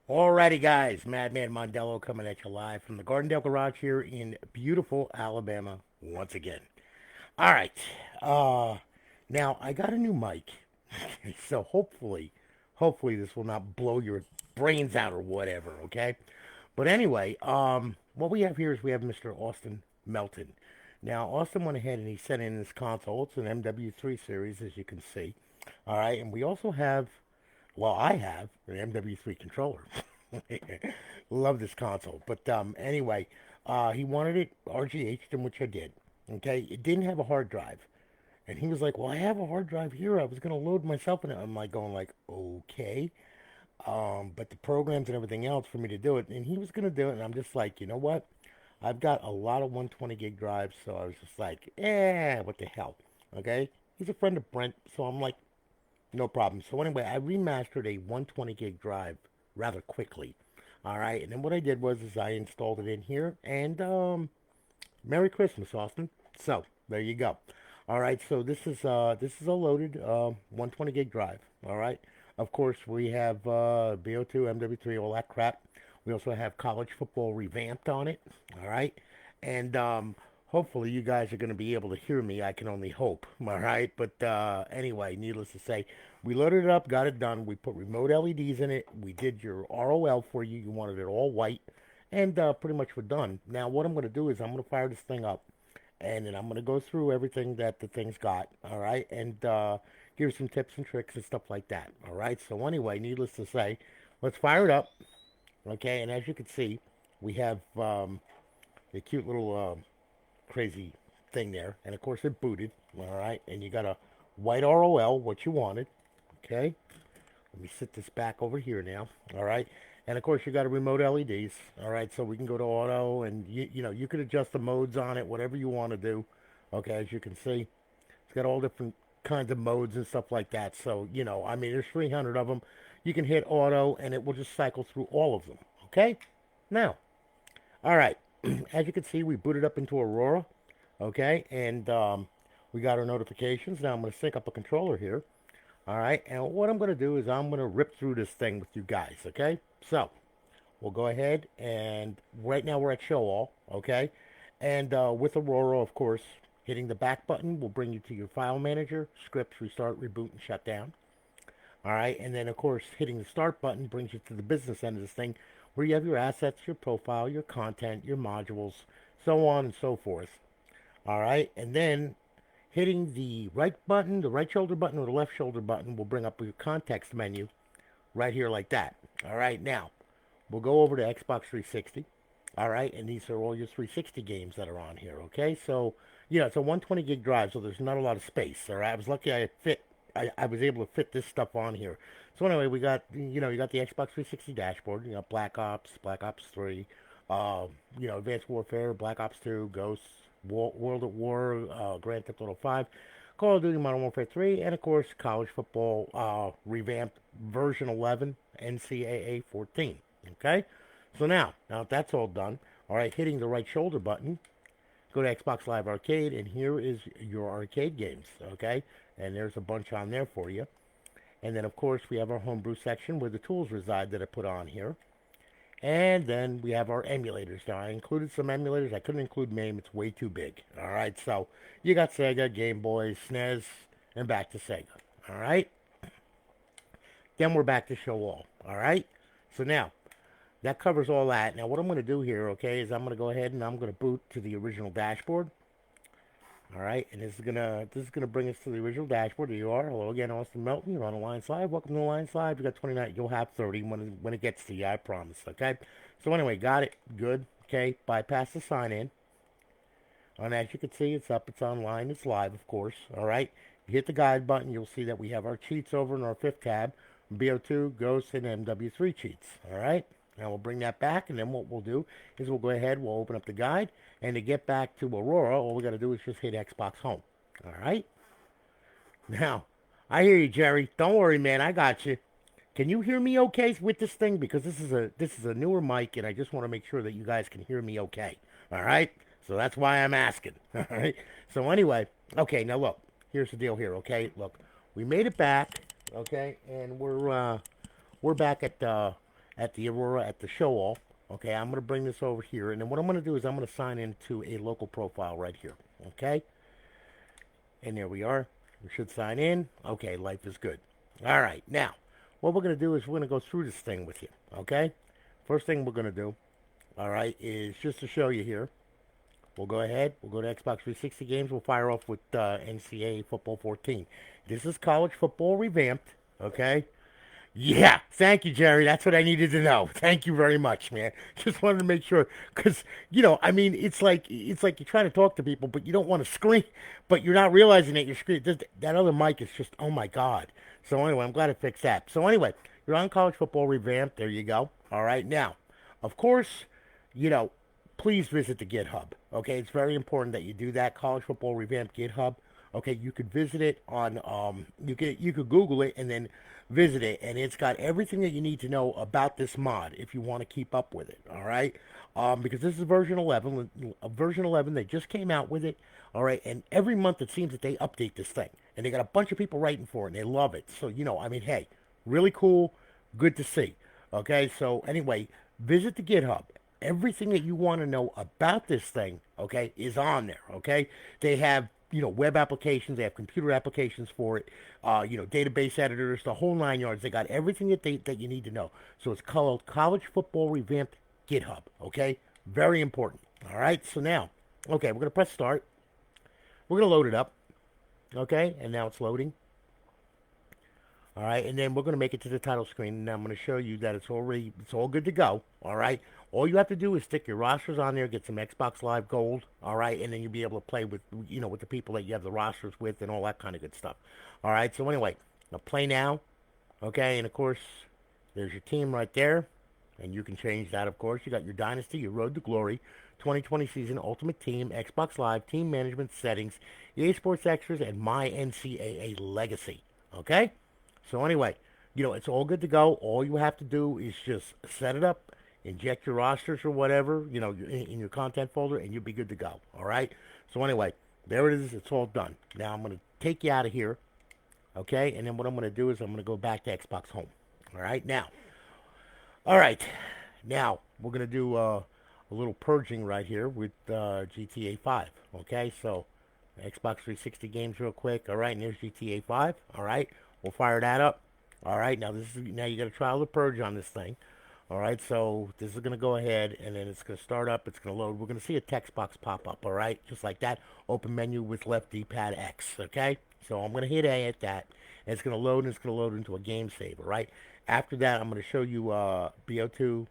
Alrighty, guys, Madman Mondello coming at you live from the Gardendale Garage here in beautiful Alabama once again. All right, uh, now I got a new mic, so hopefully this will not blow your brains out or whatever. Okay, but anyway, what we have here is we have Mr. Austin Melton. Now Austin went ahead and he sent in his console. It's an MW3 series, as you can see. All right, and we also have, well, I have an MW3 controller. Love this console. But anyway, he wanted it RGH'd, in which I did. Okay, it didn't have a hard drive, and he was like, "Well, I have a hard drive here. I was gonna load myself in it." I'm like going like, "Okay," but the programs and everything else for me to do it, and he was gonna do it, and I'm just like, you know what? I've got a lot of 120 gig drives, so I was just like, what the hell? Okay, he's a friend of Brent, so I'm like, no problem. So anyway, I remastered a 120 gig drive rather quickly. All right, and then what I did was is I installed it in here, and Merry Christmas, Austin. So there you go. All right, so this is a loaded 120 gig drive. All right, of course we have BO2, MW3, all that crap. We also have college football revamped on it. All right, and hopefully you guys are going to be able to hear me. I can only hope. All right, but anyway, needless to say, we loaded it up, got it done. We put remote LEDs in it. We did your ROL for you. You wanted it all white, and pretty much we're done. Now, what I'm going to do is I'm going to fire this thing up, and then I'm going to go through everything that the thing's got, all right, and give some tips and tricks and stuff like that, all right. So anyway, needless to say, let's fire it up, okay. And as you can see, we have a cute little crazy thing there, and of course it booted, all right. And you got a white ROL, what you wanted, okay. Let me sit this back over here now. All right. And of course, you got a remote LEDs. All right. So we can go to auto and you could adjust the modes on it, whatever you want to do. Okay. As you can see, it's got all different kinds of modes and stuff like that. So, I mean, there's 300 of them. You can hit auto and it will just cycle through all of them. Okay. Now, all right. As you can see, we booted up into Aurora. Okay. And we got our notifications. Now I'm going to sync up a controller here. All right, and what I'm going to do is I'm going to rip through this thing with you guys, okay? So, we'll go ahead and right now we're at show all, okay? And with Aurora, of course, hitting the back button will bring you to your file manager, scripts, restart, reboot, and shut down. All right, and then of course, hitting the start button brings you to the business end of this thing where you have your assets, your profile, your content, your modules, so on and so forth. All right, and then hitting the right button, the right shoulder button, or the left shoulder button will bring up your context menu right here like that. All right, now we'll go over to Xbox 360. All right, and these are all your 360 games that are on here. Okay, so it's a 120 gig drive, so there's not a lot of space. All right, I was lucky I was able to fit this stuff on here. So anyway, we got you got the Xbox 360 dashboard. You got Black Ops, Black Ops 3, Advanced Warfare, Black Ops 2, Ghosts, World at War, Grand Theft Auto 5, Call of Duty Modern Warfare 3, and of course college football revamped version 11, NCAA 14. Okay, so now if that's all done, all right, hitting the right shoulder button, go to Xbox Live Arcade, and here is your arcade games. Okay, and there's a bunch on there for you. And then of course we have our homebrew section where the tools reside that I put on here. And then we have our emulators. Now, I included some emulators. I couldn't include MAME. It's way too big. All right, so you got Sega, Game Boy, SNES, and back to Sega. All right? Then we're back to show all. All right? So now, that covers all that. Now, what I'm going to do here, okay, is I'm going to go ahead and I'm going to boot to the original dashboard. All right, and this is gonna bring us to the original dashboard. There you are. Hello again, Austin Melton. You're on Alliance Live. Welcome to Alliance Live. You got 29. You'll have 30 when it gets to you. I promise. Okay. So anyway, got it. Good. Okay. Bypass the sign in. And as you can see, it's up. It's online. It's live, of course. All right. You hit the guide button. You'll see that we have our cheats over in our fifth tab. BO2, Ghost, and MW3 cheats. All right. Now we'll bring that back, and then what we'll do is we'll go ahead, we'll open up the guide, and to get back to Aurora, all we got to do is just hit Xbox Home. All right? Now, I hear you, Jerry. Don't worry, man. I got you. Can you hear me okay with this thing? Because this is a newer mic, and I just want to make sure that you guys can hear me okay. All right? So that's why I'm asking. All right? So anyway, okay. Now look, here's the deal here. Okay, look, we made it back. Okay, and we're back at the Aurora at the show all. Okay, I'm going to bring this over here, and then what I'm going to do is I'm going to sign into a local profile right here. Okay, and there we are. We should sign in. Okay, life is good. All right, now what we're going to do is we're going to go through this thing with you. Okay, first thing we're going to do, all right, is just to show you here. We'll go ahead. We'll go to Xbox 360 games. We'll fire off with NCAA Football 14. This is college football revamped. Okay. Yeah, thank you, Jerry. That's what I needed to know. Thank you very much, man. Just wanted to make sure, because I mean, it's like you're trying to talk to people, but you don't want to scream, but you're not realizing that you're screaming. That other mic is just, oh my god. So anyway, I'm glad I fixed that. So anyway, you're on college football revamped. There you go. All right, now, of course, you know, please visit the GitHub. Okay, it's very important that you do that. College football revamped GitHub. Okay, you could visit it on you could Google it and then visit it, and it's got everything that you need to know about this mod if you want to keep up with it. All right, because this is version 11. Version 11, they just came out with it. All right, and every month it seems that they update this thing, and they got a bunch of people writing for it, and they love it. So I mean, hey, really cool, good to see. Okay, so anyway, visit the GitHub. Everything that you want to know about this thing, okay, is on there. Okay, they have web applications, they have computer applications for it, database editors, the whole 9 yards. They got everything that you need to know. So it's called College Football Revamped GitHub. Okay, very important. All right, so now, okay, we're gonna press start. We're gonna load it up. Okay, and now it's loading. All right, and then we're going to make it to the title screen, and I'm going to show you that it's all good to go. All right, all you have to do is stick your rosters on there, get some Xbox Live Gold. All right, and then you'll be able to play with with the people that you have the rosters with and all that kind of good stuff. All right, so anyway, now play now. Okay, and of course, there's your team right there, and you can change that. Of course, you got your Dynasty, your Road to Glory, 2020 season, Ultimate Team, Xbox Live, Team Management Settings, EA Sports Extras, and My NCAA Legacy. Okay. So anyway, it's all good to go. All you have to do is just set it up, inject your rosters or whatever, in your content folder, and you'll be good to go. All right. So anyway, there it is. It's all done. Now I'm going to take you out of here. Okay. And then what I'm going to do is I'm going to go back to Xbox Home. All right. Now. All right. Now we're going to do a little purging right here with GTA 5. Okay. So Xbox 360 games real quick. All right. And there's GTA 5. All right. We'll fire that up. All right, now you got to try the Purge on this thing. All right, so this is going to go ahead, and then it's going to start up. It's going to load. We're going to see a text box pop up. All right, just like that. Open menu with left D-pad X. Okay, so I'm going to hit A at that, and it's going to load. And it's going to load into a game save. All right. After that, I'm going to show you BO2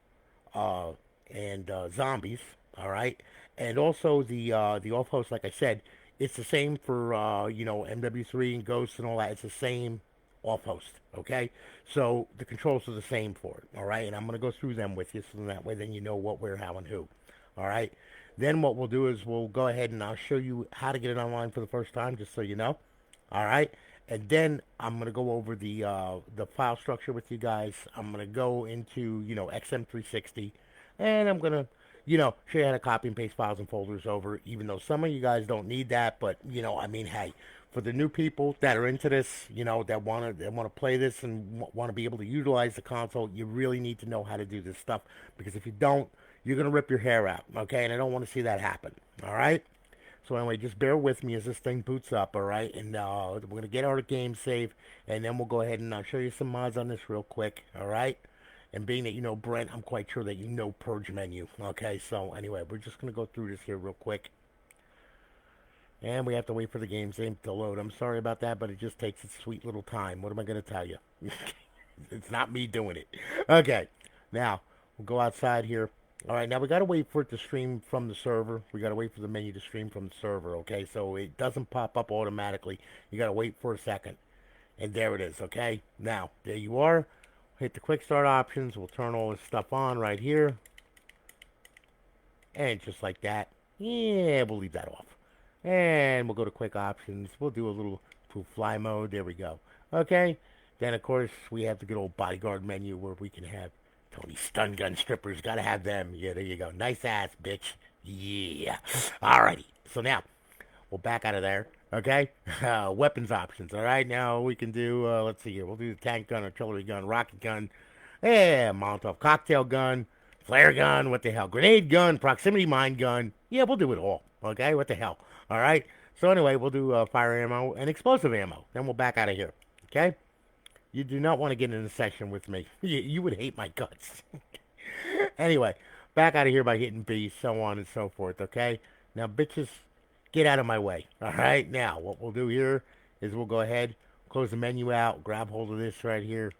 and zombies. All right, and also the off host. Like I said, it's the same for MW3 and Ghosts and all that. It's the same off host. Okay, so the controls are the same for it. All right, and I'm going to go through them with you, so that way then you know what, where, how, and who. All right, then what we'll do is we'll go ahead and I'll show you how to get it online for the first time, just so you know. All right, and then I'm going to go over the file structure with you guys. I'm going to go into XM360, and I'm going to show you how to copy and paste files and folders over, even though some of you guys don't need that, but I mean, hey, for the new people that are into this, that want to play this and want to be able to utilize the console, you really need to know how to do this stuff, because if you don't, you're gonna rip your hair out, okay? And I don't want to see that happen. All right. So anyway, just bear with me as this thing boots up, all right? And we're gonna get our game save, and then we'll go ahead and I'll show you some mods on this real quick, all right? And being that you know Brent, I'm quite sure that you know Purge menu, okay? So anyway, we're just gonna go through this here real quick. And we have to wait for the game save to load. I'm sorry about that, but it just takes its sweet little time. What am I going to tell you? It's not me doing it. Okay. Now, we'll go outside here. All right. Now, we got to wait for it to stream from the server. We got to wait for the menu to stream from the server, okay? So it doesn't pop up automatically. You got to wait for a second. And there it is, okay? Now, there you are. Hit the quick start options. We'll turn all this stuff on right here. And just like that. Yeah, we'll leave that off. And we'll go to quick options. We'll do a little fly mode. There we go. Okay. Then, of course, we have the good old bodyguard menu where we can have Tony stun gun strippers. Got to have them. Yeah, there you go. Nice ass, bitch. Yeah. Alrighty. So now, we'll back out of there. Okay. Weapons options. All right. Now we can do, let's see here. We'll do the tank gun, artillery gun, rocket gun, Yeah, Molotov cocktail gun, flare gun, what the hell, grenade gun, proximity mine gun. Yeah, we'll do it all. Okay, what the hell? All right. So anyway, we'll do fire ammo and explosive ammo. Then we'll back out of here. Okay. You do not want to get in a session with me. You would hate my guts. Anyway, back out of here by hitting B, so on and so forth. Okay. Now, bitches, get out of my way. All right. Now, what we'll do here is we'll go ahead, close the menu out, grab hold of this right here.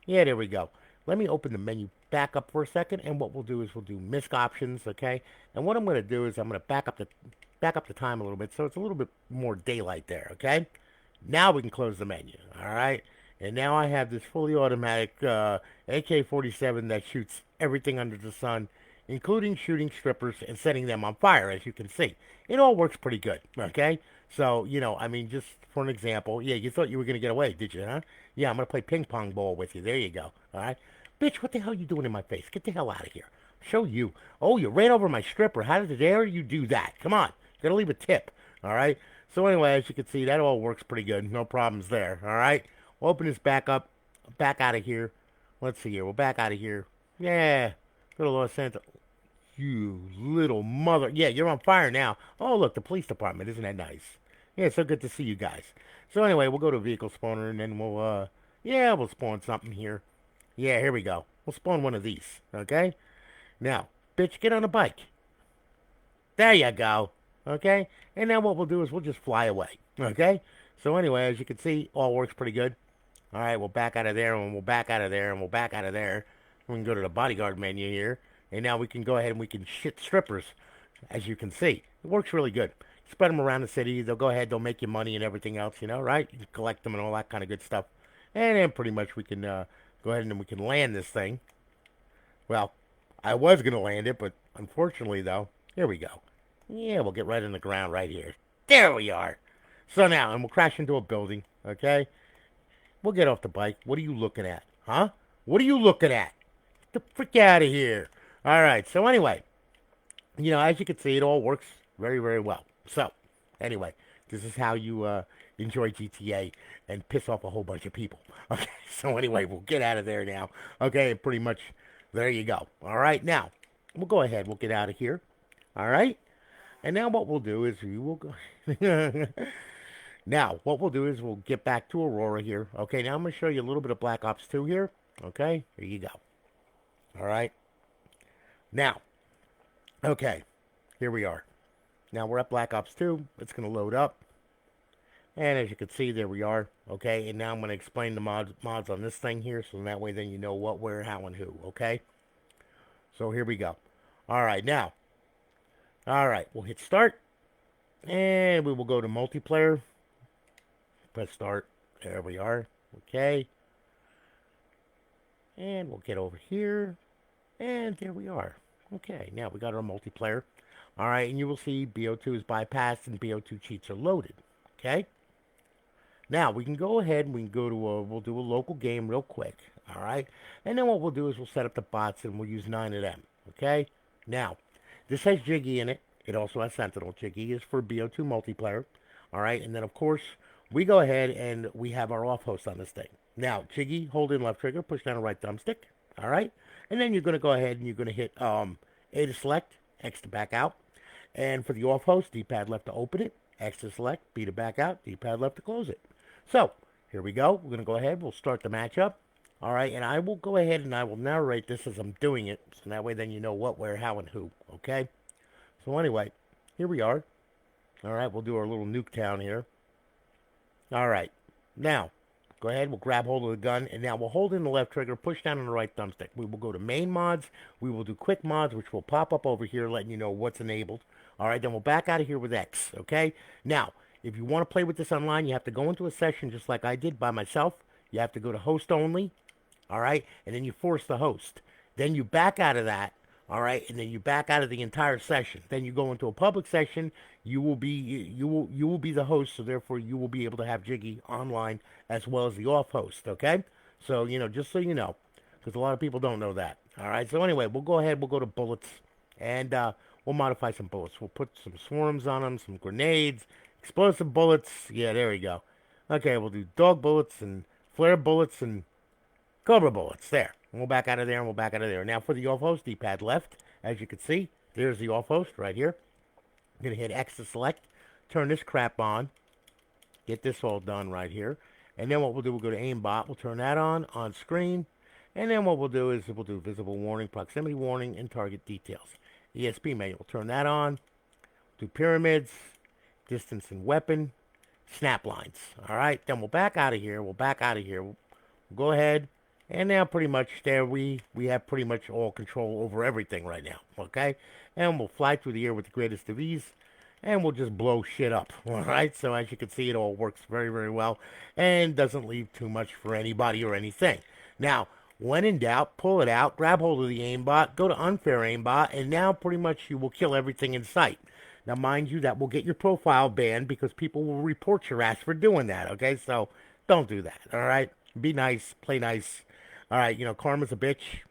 Yeah, there we go. Let me open the menu back up for a second, and what we'll do is we'll do misc options, okay? And what I'm going to do is I'm going to back up the time a little bit so it's a little bit more daylight there, okay? Now we can close the menu, all right? And now I have this fully automatic AK-47 that shoots everything under the sun, including shooting strippers and setting them on fire, as you can see. It all works pretty good, okay? So, I mean, just for an example, yeah, you thought you were going to get away, did you, huh? Yeah, I'm going to play ping pong ball with you. There you go, all right? Bitch, what the hell are you doing in my face? Get the hell out of here. Show you. Oh, you ran over my stripper. How dare you do that? Come on. Gotta leave a tip, all right? So anyway, as you can see, that all works pretty good. No problems there, all right? We'll open this back up, back out of here. Let's see here. We'll back out of here. Yeah. Go to Los Santos. You little mother. Yeah, you're on fire now. Oh, look, the police department. Isn't that nice? Yeah, it's so good to see you guys. So anyway, we'll go to vehicle spawner and then we'll spawn something here. Yeah, here we go. We'll spawn one of these, okay? Now, bitch, get on a bike. There you go, okay? And now what we'll do is we'll just fly away, okay? So anyway, as you can see, all works pretty good. All right, we'll back out of there, and we'll back out of there, and we'll back out of there. We can go to the bodyguard menu here, and now we can go ahead and we can shit strippers, as you can see. It works really good. Spread them around the city. They'll go ahead, they'll make you money and everything else, right? You can collect them and all that kind of good stuff. And then pretty much we can go ahead and we can land this thing. Well, I was going to land it, but unfortunately, though, here we go. Yeah, we'll get right in the ground right here. There we are. So now, and we'll crash into a building, okay? We'll get off the bike. What are you looking at? Huh? What are you looking at? Get the frick out of here. All right, so anyway, as you can see, it all works very, very well. So, anyway, this is how you enjoy GTA and piss off a whole bunch of people. Okay, so anyway, we'll get out of there now. Okay, pretty much, there you go. All right, now, we'll go ahead. We'll get out of here. All right? And now what we'll do is we will go... Now, what we'll do is we'll get back to Aurora here. Okay, now I'm going to show you a little bit of Black Ops 2 here. Okay, here you go. All right. Now, okay, here we are. Now we're at Black Ops 2. It's going to load up. And as you can see, there we are. Okay, and now I'm going to explain the mods on this thing here, so that way then you know what, where, how, and who. Okay? So here we go. All right, now. All right, we'll hit start. And we will go to multiplayer. Press start. There we are. Okay. And we'll get over here. And there we are. Okay, now we got our multiplayer. All right, and you will see BO2 is bypassed and BO2 cheats are loaded. Okay? Now, we can go ahead and we can go to we'll do a local game real quick. All right? And then what we'll do is we'll set up the bots and we'll use 9 of them. Okay? Now, this has Jiggy in it. It also has Sentinel. Jiggy is for BO2 multiplayer. All right? And then, of course, we go ahead and we have our off host on this thing. Now, Jiggy, hold in left trigger, push down the right thumbstick. All right? And then you're going to go ahead and you're going to hit A to select, X to back out. And for the off host, D-pad left to open it, X to select, B to back out, D-pad left to close it. So, here we go. We're going to go ahead. We'll start the matchup. All right? And I will go ahead and I will narrate this as I'm doing it. So that way then you know what, where, how, and who. Okay? So anyway, here we are. All right, we'll do our little nuke town here. All right, now, go ahead, we'll grab hold of the gun, and now we'll hold in the left trigger, push down on the right thumbstick. We will go to main mods, we will do quick mods, which will pop up over here, letting you know what's enabled. All right, then we'll back out of here with X, okay? Now, if you want to play with this online, you have to go into a session just like I did by myself. You have to go to host only, all right? And then you force the host. Then you back out of that, all right, and then you back out of the entire session. Then you go into a public session. You will be the host, so therefore you will be able to have Jiggy online as well as the off host. Okay, so just so you know, because a lot of people don't know that. All right, so anyway, we'll go ahead. We'll go to bullets, and we'll modify some bullets. We'll put some swarms on them, some grenades, explosive bullets. Yeah, there we go. Okay, we'll do dog bullets and flare bullets and cobra bullets. There. And we'll back out of there, and we'll back out of there. Now for the off-host, D-pad left. As you can see, there's the off-host right here. I'm going to hit X to select, turn this crap on, get this all done right here. And then what we'll do, we'll go to aimbot, we'll turn that on screen. And then what we'll do is we'll do visible warning, proximity warning, and target details. ESP menu, we'll turn that on. Do pyramids, distance and weapon, snap lines. All right, then we'll back out of here. We'll go ahead. And now pretty much there we have pretty much all control over everything right now. Okay? And we'll fly through the air with the greatest of ease. And we'll just blow shit up. All right? So as you can see, it all works very, very well. And doesn't leave too much for anybody or anything. Now, when in doubt, pull it out, grab hold of the aimbot, go to unfair aimbot, and now pretty much you will kill everything in sight. Now, mind you, that will get your profile banned because people will report your ass for doing that, okay? So don't do that, all right? Be nice, play nice. All right, karma's a bitch,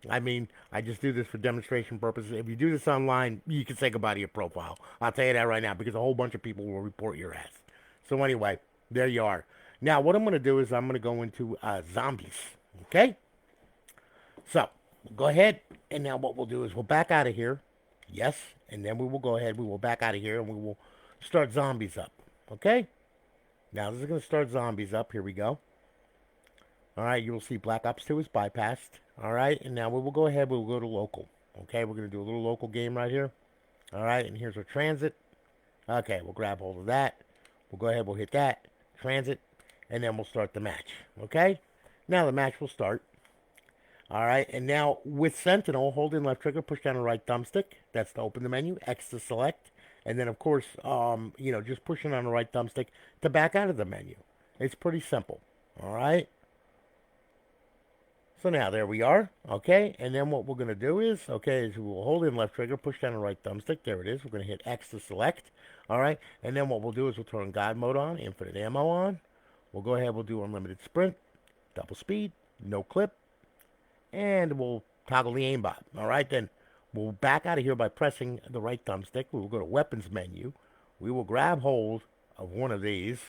I mean, I just do this for demonstration purposes. If you do this online, you can say goodbye to your profile. I'll tell you that right now because a whole bunch of people will report your ass. So anyway, there you are. Now, what I'm going to do is I'm going to go into zombies, okay? So, go ahead, and now what we'll do is we'll back out of here. Yes, and then we will go ahead, we will back out of here, and we will start zombies up, okay? Now, this is going to start zombies up. Here we go. All right, you will see Black Ops 2 is bypassed. All right, and now we will go ahead, we'll go to local. Okay, we're going to do a little local game right here. All right, and here's our transit. Okay, we'll grab hold of that. We'll go ahead, we'll hit that, transit, and then we'll start the match. Okay, now the match will start. All right, and now with Sentinel, hold in left trigger, push down the right thumbstick. That's to open the menu, X to select. And then, of course, just pushing on the right thumbstick to back out of the menu. It's pretty simple. All right. So now there we are. Okay. And then what we're going to do is we'll hold in left trigger, push down the right thumbstick. There it is. We're going to hit X to select. All right. And then what we'll do is we'll turn God mode on, infinite ammo on. We'll go ahead. We'll do unlimited sprint, double speed, no clip. And we'll toggle the aimbot. All right. Then we'll back out of here by pressing the right thumbstick. We will go to weapons menu. We will grab hold of one of these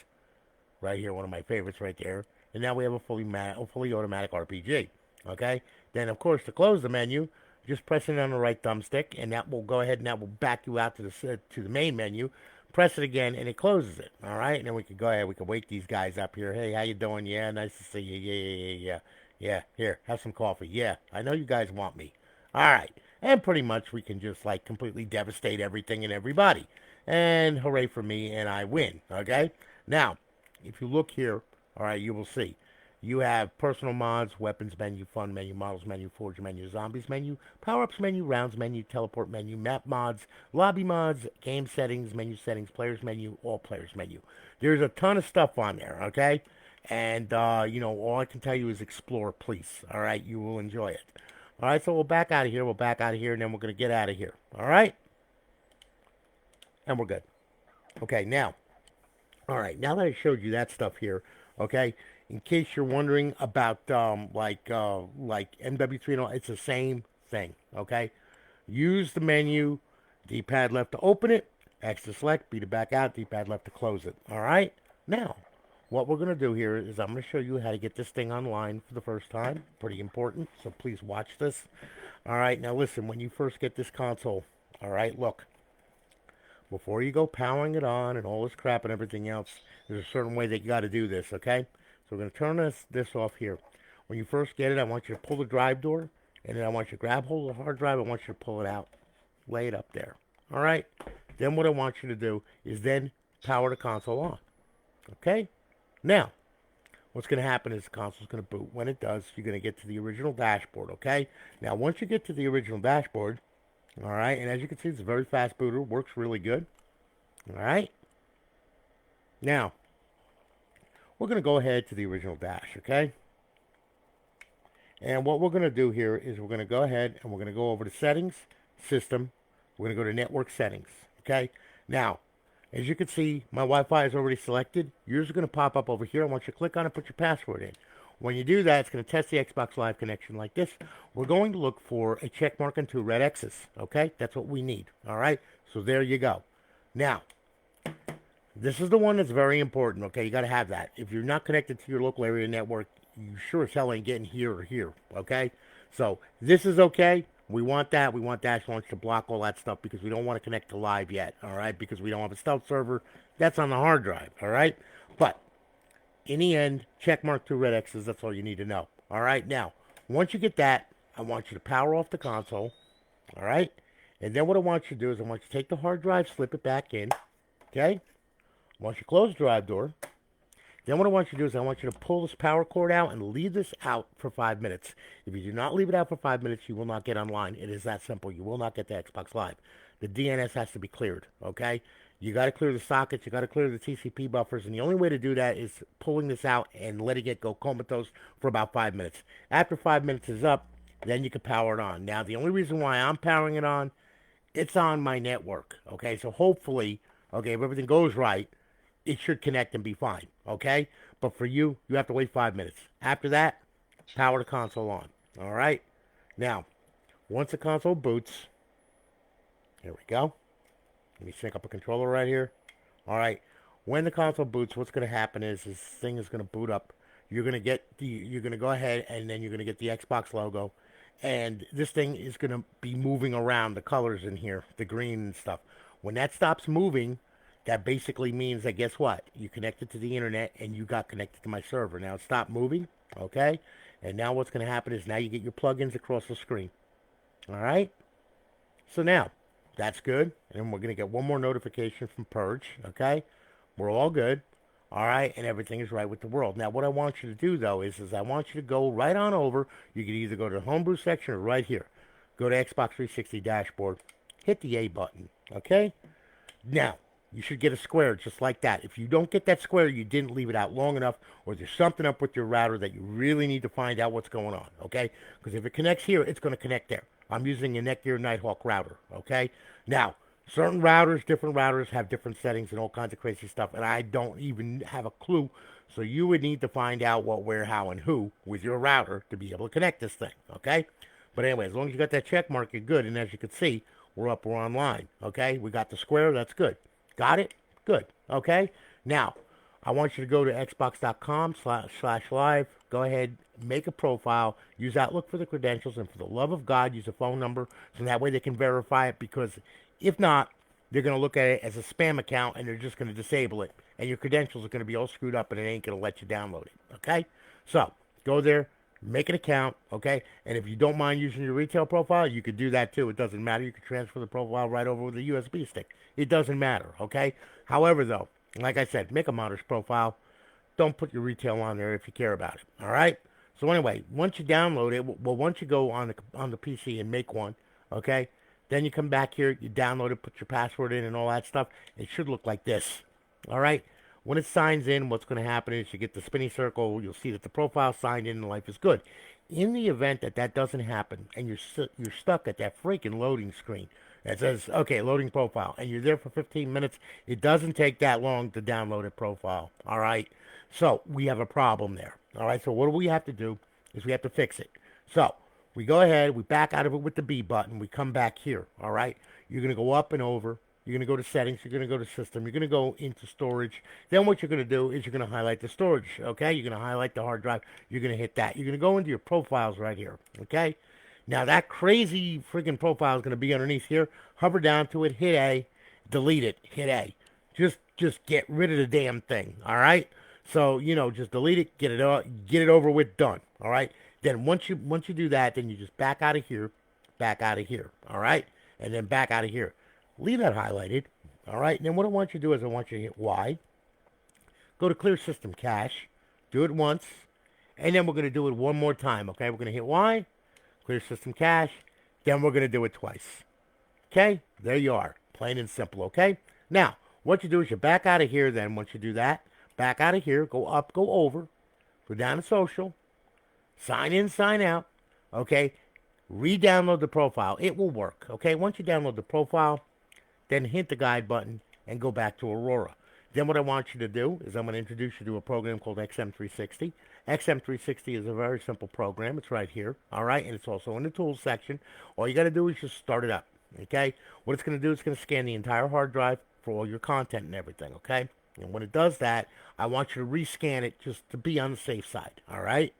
right here, one of my favorites right there. And now we have a fully automatic RPG. Okay. Then, of course, to close the menu, just pressing on the right thumbstick, and that will go ahead and that will back you out to the main menu. Press it again, and it closes it. All right. And then we can go ahead. We can wake these guys up here. Hey, how you doing? Yeah, nice to see you. Yeah. Yeah, here, have some coffee. Yeah, I know you guys want me. All right. And pretty much we can just completely devastate everything and everybody. And hooray for me, and I win. Okay? Now, if you look here, all right, you will see. You have personal mods, weapons menu, fun menu, models menu, forge menu, zombies menu, power-ups menu, rounds menu, teleport menu, map mods, lobby mods, game settings, menu settings, players menu, all players menu. There's a ton of stuff on there, okay? And, all I can tell you is explore, please. All right, you will enjoy it. All right, so we'll back out of here. And then we're going to get out of here. All right? And we're good. Okay, now. All right, now that I showed you that stuff here, okay, in case you're wondering about, MW3 and all, it's the same thing, okay? Use the menu, D-pad left to open it, X to select, B to back out, D-pad left to close it. All right? Now, what we're going to do here is I'm going to show you how to get this thing online for the first time. Pretty important, so please watch this. All right, now listen, when you first get this console, all right, look. Before you go powering it on and all this crap and everything else, there's a certain way that you got to do this, okay? So we're going to turn this off here. When you first get it, I want you to pull the drive door, and then I want you to grab hold of the hard drive. I want you to pull it out. Lay it up there. All right? Then what I want you to do is then power the console on. Okay? Now, what's going to happen is the console's going to boot. When it does, you're going to get to the original dashboard, okay? Now, once you get to the original dashboard, all right, and as you can see, it's a very fast booter. Works really good. All right? Now, we're going to go ahead to the original dash, okay? And what we're going to do here is we're going to go ahead and we're going to go over to settings, system. We're going to go to network settings, okay? Now, as you can see, my Wi-Fi is already selected. Yours is going to pop up over here. I want you to click on it, put your password in. When you do that, it's going to test the Xbox Live connection like this. We're going to look for a check mark and 2 red X's, okay? That's what we need, all right? So there you go. Now, this is the one that's very important, okay? You got to have that. If you're not connected to your local area network, you sure as hell ain't getting here or here, okay? So this is okay. We want that. We want Dash Launch to block all that stuff because we don't want to connect to live yet, all right? Because we don't have a stealth server. That's on the hard drive, all right? But in the end, check mark 2 red X's. That's all you need to know, all right? Now, once you get that, I want you to power off the console, all right? And then what I want you to do is I want you to take the hard drive, slip it back in, okay? Once you close the drive door, then what I want you to do is I want you to pull this power cord out and leave this out for 5 minutes. If you do not leave it out for 5 minutes, you will not get online. It is that simple. You will not get the Xbox Live. The DNS has to be cleared, okay? You got to clear the sockets. You got to clear the TCP buffers. And the only way to do that is pulling this out and letting it go comatose for about 5 minutes. After 5 minutes is up, then you can power it on. Now, the only reason why I'm powering it on, it's on my network, okay? So hopefully, okay, if everything goes right, it should connect and be fine, okay? But for you, you have to wait 5 minutes. After that, power the console on, all right? Now, once the console boots, here we go. Let me sync up a controller right here. All right, when the console boots, what's going to happen is this thing is going to boot up. You're going to go ahead and then you're going to get the Xbox logo. And this thing is going to be moving around the colors in here, the green and stuff. When that stops moving, that basically means that guess what? You connected to the internet and you got connected to my server. Now stop moving, okay? And now what's going to happen is now you get your plugins across the screen. All right? So now, that's good. And then we're going to get one more notification from Purge, okay? We're all good. All right, and everything is right with the world. Now, what I want you to do, though, is I want you to go right on over. You can either go to the homebrew section or right here. Go to Xbox 360 dashboard. Hit the A button, okay? Now, you should get a square just like that. If you don't get that square, you didn't leave it out long enough, or there's something up with your router that you really need to find out what's going on, okay? Because if it connects here, it's going to connect there. I'm using a Netgear Nighthawk router, okay? Now, certain routers, different routers have different settings and all kinds of crazy stuff, and I don't even have a clue. So you would need to find out what, where, how, and who with your router to be able to connect this thing, okay? But anyway, as long as you got that check mark, you're good. And as you can see, we're up, we're online, okay? We got the square, that's good. Got it? Good. Okay? Now, I want you to go to xbox.com/live. Go ahead, make a profile, use Outlook for the credentials, and for the love of God, use a phone number so that way they can verify it, because if not, they're going to look at it as a spam account and they're just going to disable it. And your credentials are going to be all screwed up and it ain't going to let you download it. Okay? So, go there, make an account, okay? And if you don't mind using your retail profile, you could do that too. It doesn't matter. You can transfer the profile right over with a USB stick. It doesn't matter, okay? However, though, like I said, make a modest profile. Don't put your retail on there if you care about it, all right? So anyway, once you download it, well, once you go on the PC and make one, okay? Then you come back here, you download it, put your password in and all that stuff. It should look like this, all right? When it signs in, what's going to happen is you get the spinny circle. You'll see that the profile signed in and life is good. In the event that that doesn't happen and you're stuck at that freaking loading screen that says, okay, loading profile, and you're there for 15 minutes, it doesn't take that long to download a profile, all right? So we have a problem there, all right? So what do we have to do is we have to fix it. So we go ahead, we back out of it with the B button. We come back here, all right? You're going to go up and over. You're going to go to settings. You're going to go to system. You're going to go into storage. Then what you're going to do is you're going to highlight the storage, okay? You're going to highlight the hard drive. You're going to hit that. You're going to go into your profiles right here, okay? Now, that crazy freaking profile is going to be underneath here. Hover down to it, hit A, delete it, hit A. Just get rid of the damn thing, all right? So, just delete it, get it over with, done, all right? Then once you do that, then you just back out of here, all right? And then back out of here. Leave that highlighted, all right? And then what I want you to do is I want you to hit Y. Go to Clear System Cache. Do it once. And then we're going to do it one more time, okay? We're going to hit Y, Clear System Cache. Then we're going to do it twice. Okay? There you are. Plain and simple, okay? Now, what you do is you back out of here then. Once you do that, back out of here, go up, go over, go down to social, sign in, sign out, okay? Re-download the profile. It will work, okay? Once you download the profile, then hit the guide button and go back to Aurora. Then what I want you to do is I'm going to introduce you to a program called XM360. XM360 is a very simple program. It's right here, all right? And it's also in the tools section. All you got to do is just start it up, okay? What it's going to do is it's going to scan the entire hard drive for all your content and everything, okay? And when it does that, I want you to rescan it just to be on the safe side, all right?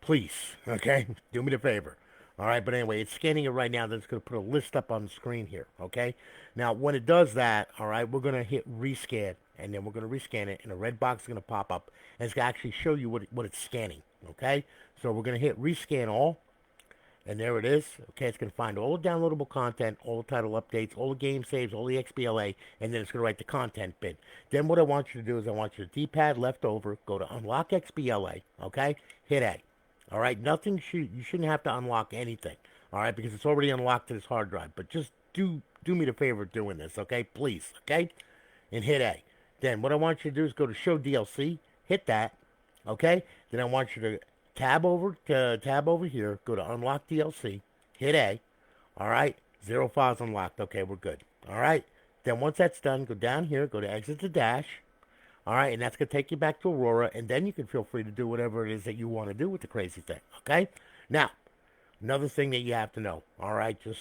Please, okay? Do me the favor. All right, but anyway, it's scanning it right now. That's going to put a list up on the screen here, okay? Now, when it does that, all right, we're going to hit rescan, and then we're going to rescan it, and a red box is going to pop up, and it's going to actually show you what it's scanning, okay? So we're going to hit rescan all, and there it is. Okay, it's going to find all the downloadable content, all the title updates, all the game saves, all the XBLA, and then it's going to write the content bit. Then what I want you to do is I want you to D-pad left over, go to unlock XBLA, okay? Hit A. All right, you shouldn't have to unlock anything, all right, because it's already unlocked to this hard drive. But just do me the favor of doing this, okay? Please, okay? And hit A. Then what I want you to do is go to Show DLC, hit that, okay? Then I want you to tab over here, go to Unlock DLC, hit A, all right? 0 files unlocked. Okay, we're good. All right. Then once that's done, go down here, go to Exit to Dash. All right, and that's going to take you back to Aurora, and then you can feel free to do whatever it is that you want to do with the crazy thing, okay? Now, another thing that you have to know, all right, just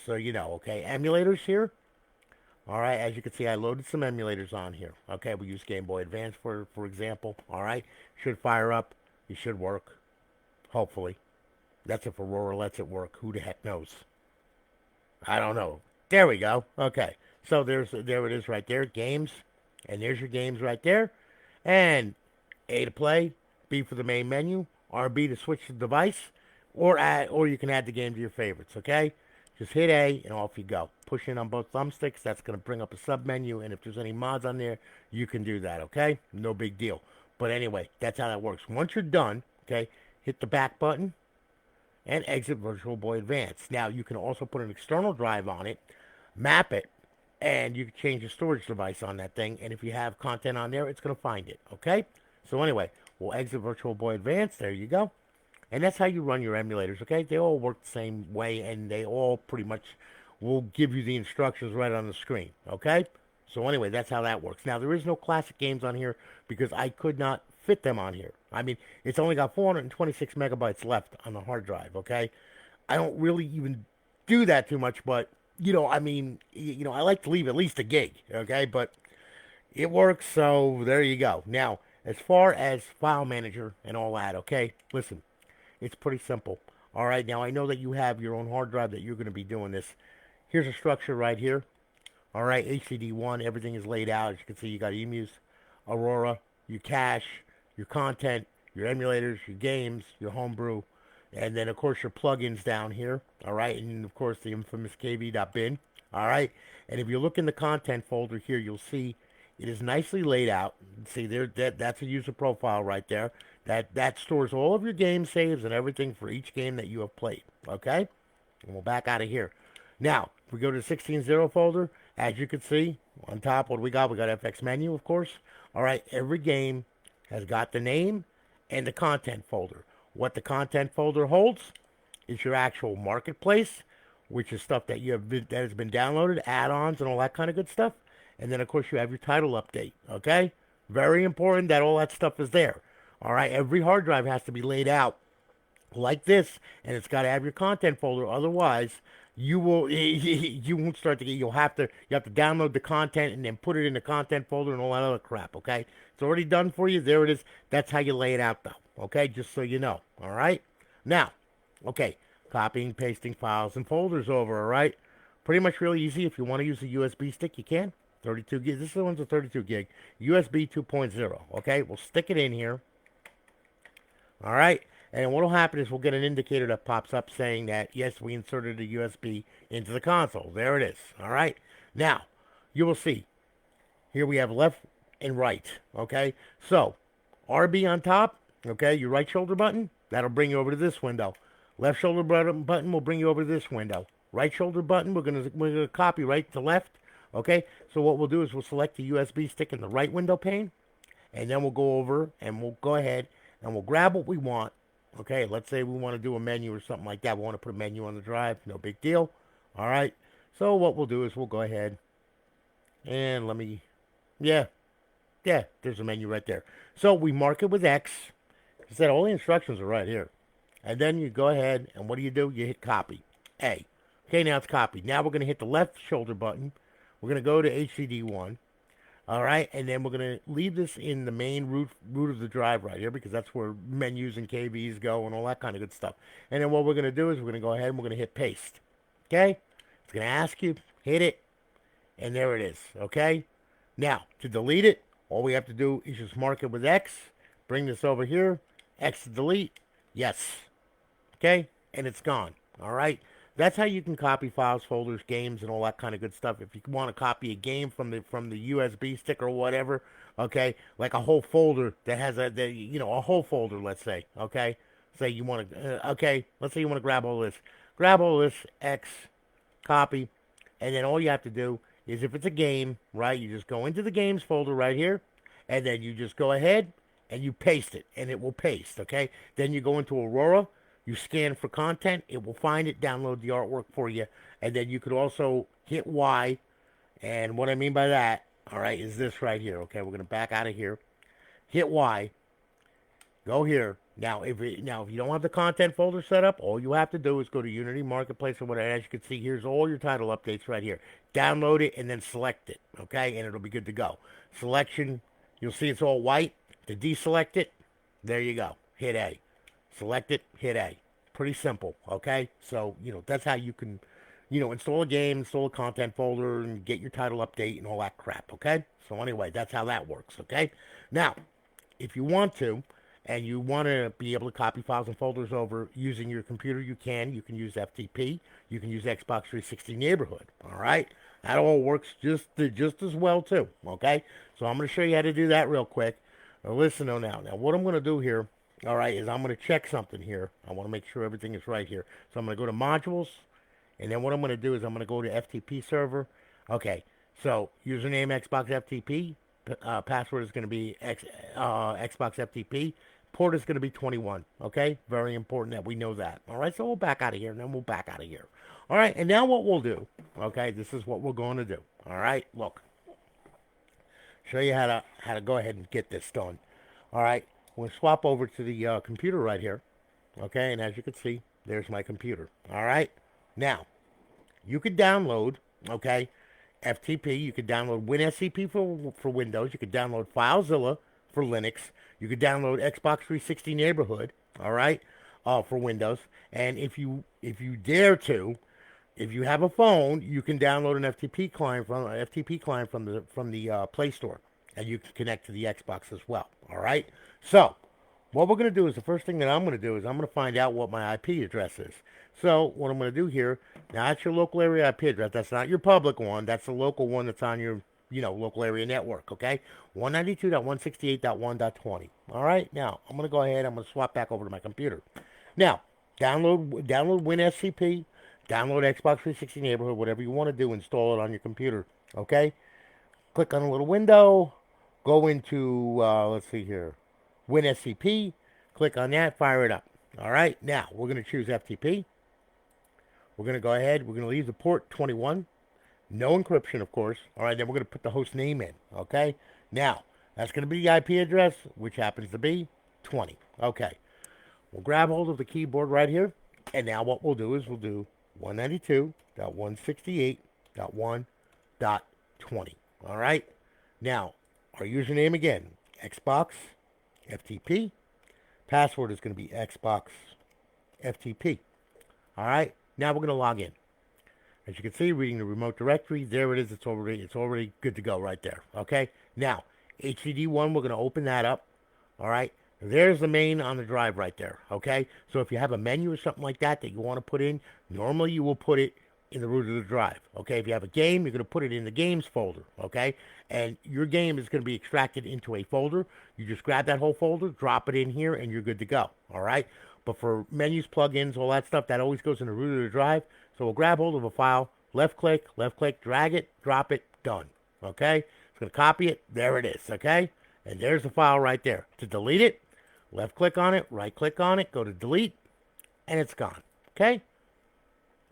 so you know, okay? Emulators here, all right, as you can see, I loaded some emulators on here, okay? We use Game Boy Advance, for example, all right? Should fire up, it should work, hopefully. That's if Aurora lets it work. Who the heck knows? I don't know. There we go, okay. So there it is right there, games. And there's your games right there. And A to play, B for the main menu, RB to switch the device, or you can add the game to your favorites, okay? Just hit A and off you go. Push in on both thumbsticks. That's going to bring up a sub menu. And if there's any mods on there, you can do that, okay? No big deal. But anyway, that's how that works. Once you're done, okay, hit the back button and exit Virtual Boy Advance. Now, you can also put an external drive on it, map it, and you can change the storage device on that thing. And if you have content on there, it's going to find it, okay? So anyway, we'll exit Virtual Boy Advance. There you go. And that's how you run your emulators, okay? They all work the same way, and they all pretty much will give you the instructions right on the screen, okay? So anyway, that's how that works. Now, there is no classic games on here because I could not fit them on here. I mean, it's only got 426 megabytes left on the hard drive, okay? I don't really even do that too much, but, I mean, I like to leave at least a gig, okay? But it works, so there you go. Now, as far as file manager and all that, okay? Listen, it's pretty simple. All right, now I know that you have your own hard drive that you're going to be doing this. Here's a structure right here. All right, HCD1, everything is laid out. As you can see, you got emus, Aurora, your cache, your content, your emulators, your games, your homebrew, and then, of course, your plugins down here. All right, and, of course, the infamous kv.bin. All right, and if you look in the content folder here, you'll see it is nicely laid out. See, that's a user profile right there. That stores all of your game saves and everything for each game that you have played. Okay? And we'll back out of here. Now, if we go to the 16.0 folder, as you can see, on top, what do we got? We got FX menu, of course. All right, every game has got the name and the content folder. What the content folder holds is your actual marketplace, which is stuff that that has been downloaded, add-ons, and all that kind of good stuff. And then, of course, you have your title update, okay? Very important that all that stuff is there. All right, every hard drive has to be laid out like this, and it's got to have your content folder. Otherwise, you won't start to get. You have to download the content and then put it in the content folder and all that other crap. Okay, it's already done for you. There it is. That's how you lay it out, though. Okay, just so you know. All right. Now, okay, copying, pasting files and folders over. All right, pretty much really easy. If you want to use a USB stick, you can. 32 gig. This one's a 32 gig. USB 2.0. Okay, we'll stick it in here. All right. And what will happen is we'll get an indicator that pops up saying that, yes, we inserted a USB into the console. There it is. All right. Now, you will see. Here we have left and right. Okay. So, RB on top. Okay. Your right shoulder button. That'll bring you over to this window. Left shoulder button will bring you over to this window. Right shoulder button, we're gonna copy right to left. Okay. So what we'll do is we'll select the USB stick in the right window pane. And then we'll go over and we'll go ahead and we'll grab what we want. Okay, let's say we want to do a menu or something like that. We want to put a menu on the drive. No big deal. All right. So what we'll do is we'll go ahead and there's a menu right there. So we mark it with X. I said all the instructions are right here. And then you go ahead and what do? You hit copy. A. Okay, now it's copied. Now we're going to hit the left shoulder button. We're going to go to HCD1. All right, and then we're gonna leave this in the main root of the drive right here because that's where menus and KVs go and all that kind of good stuff. And then what we're gonna do is we're gonna go ahead and we're gonna hit paste. Okay, it's gonna ask you, hit it, and there it is. Okay, now to delete it, all we have to do is just mark it with X, bring this over here, X to delete, yes. Okay, and it's gone. All right. That's how you can copy files, folders, games, and all that kind of good stuff. If you want to copy a game from the USB stick or whatever, okay, like a whole folder that has a whole folder, let's say, okay, say you want to, okay, let's say you want to grab all this X, copy, and then all you have to do is if it's a game, right, you just go into the games folder right here, and then you just go ahead and you paste it, and it will paste, okay. Then you go into Aurora. You scan for content, it will find it, download the artwork for you, and then you could also hit Y. And what I mean by that, all right, is this right here. Okay, we're gonna back out of here. Hit Y. Go here. Now, if you don't have the content folder set up, all you have to do is go to Unity Marketplace or whatever. As you can see, here's all your title updates right here. Download it and then select it. Okay, and it'll be good to go. Selection, you'll see it's all white. To deselect it, there you go. Hit A. Select it, hit A. Pretty simple, okay? So, that's how you can, install a game, install a content folder, and get your title update and all that crap, okay? So anyway, that's how that works, okay? Now, if you want to, and you want to be able to copy files and folders over using your computer, you can. You can use FTP. You can use Xbox 360 Neighborhood, all right? That all works just as well, too, okay? So I'm going to show you how to do that real quick. Now, listen now. Now, what I'm going to do here, all right, is I'm going to check something here. I want to make sure everything is right here. So I'm going to go to modules, and then what I'm going to do is I'm going to go to FTP server. Okay, so username Xbox FTP, password is going to be Xbox FTP, port is going to be 21. Okay, very important that we know that. All right, so we'll back out of here, and then we'll back out of here. All right, and now what we'll do, okay, this is what we're going to do. All right, look, show you how to go ahead and get this done. All right. We'll swap over to the computer right here. Okay, and as you can see, there's my computer. All right. Now, you could download, okay, FTP. You could download WinSCP for Windows. You could download FileZilla for Linux. You could download Xbox 360 Neighborhood, all right, for Windows. And if you dare to, if you have a phone, you can download an FTP client from the Play Store, and you can connect to the Xbox as well. All right. So, what we're going to do is the first thing that I'm going to do is I'm going to find out what my IP address is. So, what I'm going to do here, now that's your local area IP address. That's not your public one. That's the local one that's on your, local area network, okay? 192.168.1.20. All right? Now, I'm going to go ahead. I'm going to swap back over to my computer. Now, download WinSCP, download Xbox 360 Neighborhood, whatever you want to do, install it on your computer, okay? Click on a little window, go into, let's see here, WinSCP, click on that, fire it up. All right, now we're going to choose FTP. We're going to go ahead, we're going to leave the port 21, no encryption, of course. All right, then we're going to put the host name in, okay? Now, that's going to be the IP address, which happens to be 20. Okay, we'll grab hold of the keyboard right here, and now what we'll do is we'll do 192.168.1.20. All right, now our username again, Xbox FTP. Password is going to be Xbox FTP. All right. Now we're going to log in. As you can see, reading the remote directory, there it is. It's already good to go right there. Okay. Now, HDD1, we're going to open that up. All right. There's the main on the drive right there. Okay. So if you have a menu or something like that you want to put in, normally you will put it in the root of the drive. Okay, if you have a game, you're going to put it in the games folder. Okay, and your game is going to be extracted into a folder. You just grab that whole folder, drop it in here, and you're good to go. All right, but for menus, plugins, all that stuff, that always goes in the root of the drive. So we'll grab hold of a file, left click, drag it, drop it, done. Okay, it's going to copy it. There it is. Okay, and there's the file right there. To delete it, left click on it, right click on it, go to delete, and it's gone. Okay.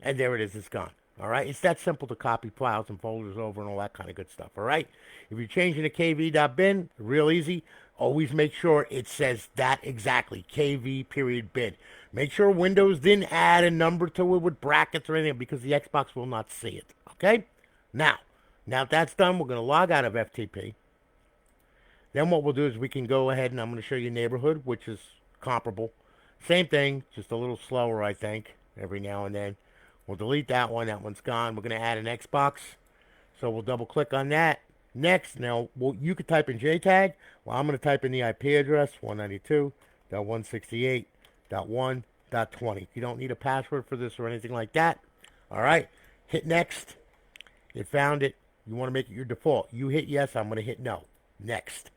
And there it is, it's gone. All right, it's that simple to copy files and folders over and all that kind of good stuff. All right, if you're changing to kv.bin, real easy. Always make sure it says that exactly, kv.bin. Make sure Windows didn't add a number to it with brackets or anything because the Xbox will not see it. Okay, now that's done. We're going to log out of FTP. Then what we'll do is we can go ahead and I'm going to show you neighborhood, which is comparable. Same thing, just a little slower, I think, every now and then. We'll delete that one. That one's gone. We're going to add an Xbox. So we'll double click on that. Next, now you could type in JTAG. Well, I'm going to type in the IP address 192.168.1.20. You don't need a password for this or anything like that. All right. Hit next. It found it. You want to make it your default. You hit yes. I'm going to hit no. Next.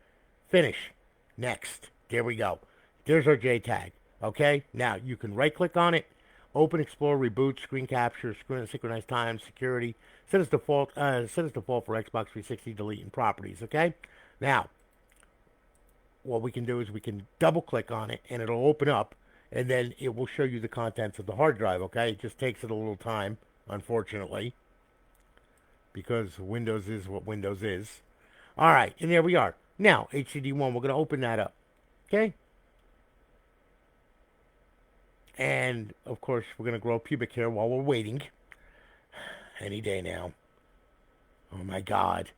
Finish. Next. There we go. There's our JTAG. Okay. Now you can right click on it. Open, explore, reboot, screen capture, synchronize time, security. Set as default for Xbox 360, delete, and properties. Okay. Now, what we can do is we can double click on it, and it'll open up, and then it will show you the contents of the hard drive. Okay. It just takes it a little time, unfortunately, because Windows is what Windows is. All right, and there we are. Now, HDD1, we're going to open that up. Okay. And, of course, we're going to grow pubic hair while we're waiting. Any day now. Oh, my God.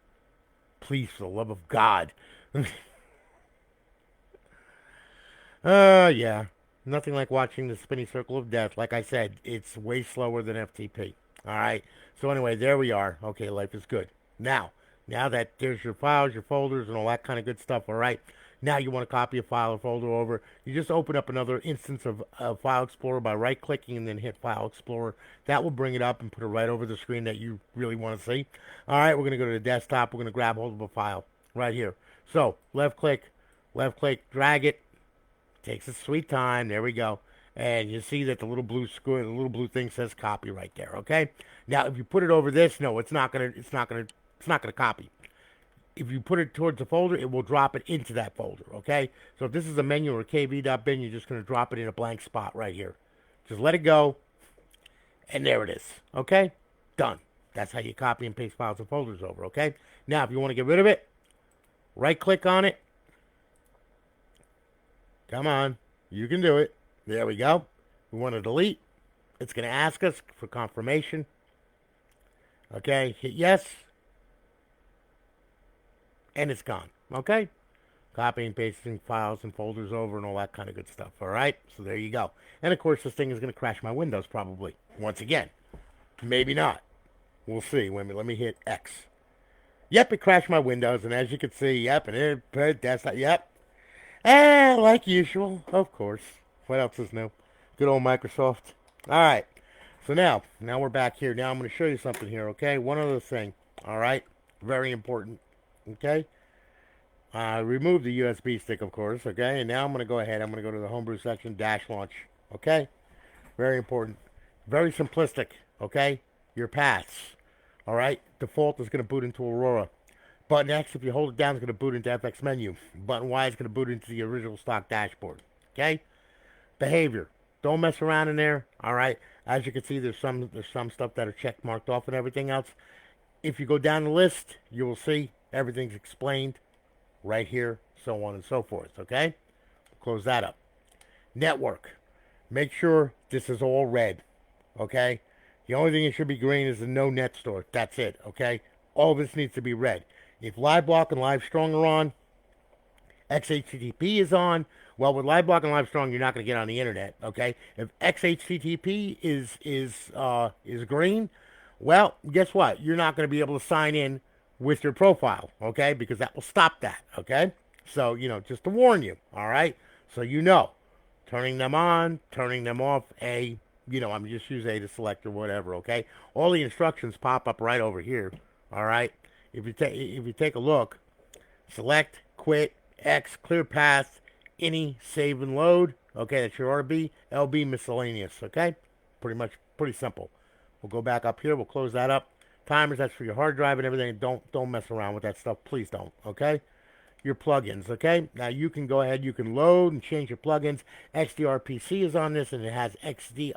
Please, for the love of God. Yeah. Nothing like watching the spinning circle of death. Like I said, it's way slower than FTP. All right. So, anyway, there we are. Okay, life is good. Now that there's your files, your folders, and all that kind of good stuff, all right? Now you want to copy a file or folder over. You just open up another instance of File Explorer by right-clicking and then hit File Explorer. That will bring it up and put it right over the screen that you really want to see. All right, we're going to go to the desktop. We're going to grab hold of a file right here. So left-click, drag it. Takes a sweet time. There we go. And you see that the little blue thing says copy right there. Okay. Now, if you put it over this, no, it's not gonna copy. If you put it towards the folder, it will drop it into that folder, okay? So if this is a menu or a kv.bin, you're just going to drop it in a blank spot right here. Just let it go, and there it is, okay? Done. That's how you copy and paste files and folders over, okay? Now, if you want to get rid of it, right-click on it. Come on. You can do it. There we go. We want to delete. It's going to ask us for confirmation. Okay, hit yes. And it's gone. Okay? Copying, pasting files and folders over and all that kind of good stuff. All right? So there you go. And of course, this thing is going to crash my Windows probably. Once again. Maybe not. We'll see. Wait a minute. Let me hit X. Yep, it crashed my Windows. And as you can see, yep, and it, that's not, yep. Like usual. Of course. What else is new? Good old Microsoft. All right. So now we're back here. Now I'm going to show you something here, okay? One other thing. All right? Very important. Okay, remove the USB stick, of course. Okay, and now I'm going to go ahead. I'm going to go to the homebrew section, dash launch. Okay, very important, very simplistic. Okay, your paths. All right, default is going to boot into Aurora. Button X, if you hold it down, is going to boot into FX menu. Button Y is going to boot into the original stock dashboard. Okay, behavior. Don't mess around in there. All right, as you can see, there's some stuff that are check marked off and everything else. If you go down the list, you will see everything's explained right here, so on and so forth, okay? Close that up. Network. Make sure this is all red, okay? The only thing that should be green is the no net store. That's it, okay? All this needs to be red. If LiveBlock and LiveStrong are on, XHTTP is on, well, with LiveBlock and LiveStrong, you're not going to get on the internet, okay? If XHTTP is green, well, guess what? You're not going to be able to sign in with your profile, okay? Because that will stop that, okay? So, just to warn you, all right? So turning them on, turning them off, I'm just use A to select or whatever, okay? All the instructions pop up right over here, all right? If you take a look, select, quit, X, clear path, any, save and load, okay? That's your RB, LB, miscellaneous, okay? Pretty simple. We'll go back up here. We'll close that up. Timers, that's for your hard drive and everything. Don't mess around with that stuff. Please don't, okay? Your plugins, okay? Now you can go ahead. You can load and change your plugins. XDRPC is on this, and it has xdrpc.ini.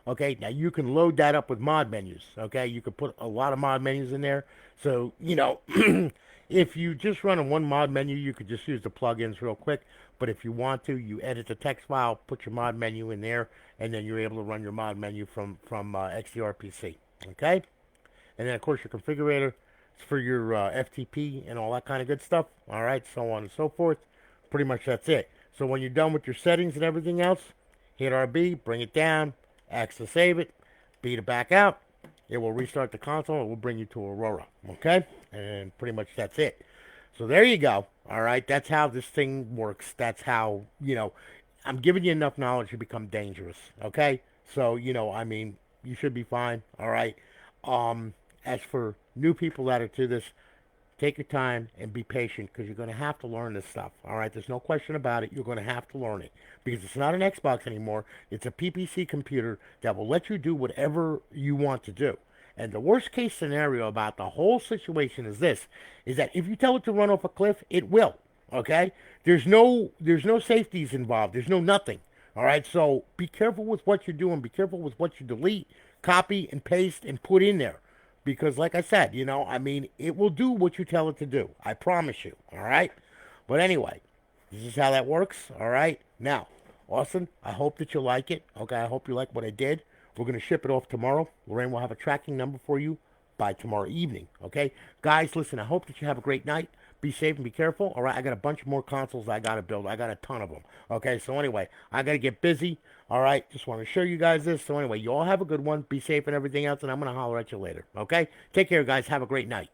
Okay, now you can load that up with mod menus, okay? You can put a lot of mod menus in there. So, if you just run in one mod menu, you could just use the plugins real quick. But if you want to, you edit the text file, put your mod menu in there, and then you're able to run your mod menu from XDRPC. Okay? And then, of course, your configurator. It's for your FTP and all that kind of good stuff. All right, so on and so forth. Pretty much that's it. So when you're done with your settings and everything else, hit RB, bring it down, X to save it, B to back out. It will restart the console. It will bring you to Aurora. Okay? And pretty much that's it. So there you go. All right? That's how this thing works. That's how, I'm giving you enough knowledge to become dangerous. Okay? So, I mean, you should be fine. All right? As for new people that are to this, take your time and be patient because you're going to have to learn this stuff. All right, there's no question about it. You're going to have to learn it because it's not an Xbox anymore. It's a PPC computer that will let you do whatever you want to do. And the worst case scenario about the whole situation is this: is that if you tell it to run off a cliff, it will. Okay, there's no safeties involved. There's no nothing. All right, so be careful with what you're doing. Be careful with what you delete, copy, and paste and put in there. Because, like I said, I mean, it will do what you tell it to do. I promise you. All right? But anyway, this is how that works. All right? Now, Austin, I hope that you like it. Okay? I hope you like what I did. We're going to ship it off tomorrow. Lorraine will have a tracking number for you by tomorrow evening. Okay? Guys, listen, I hope that you have a great night. Be safe and be careful. All right? I got a bunch more consoles I got to build. I got a ton of them. Okay? So, anyway, I got to get busy. All right, just want to show you guys this. So anyway, you all have a good one. Be safe and everything else, and I'm going to holler at you later. Okay? Take care, guys. Have a great night.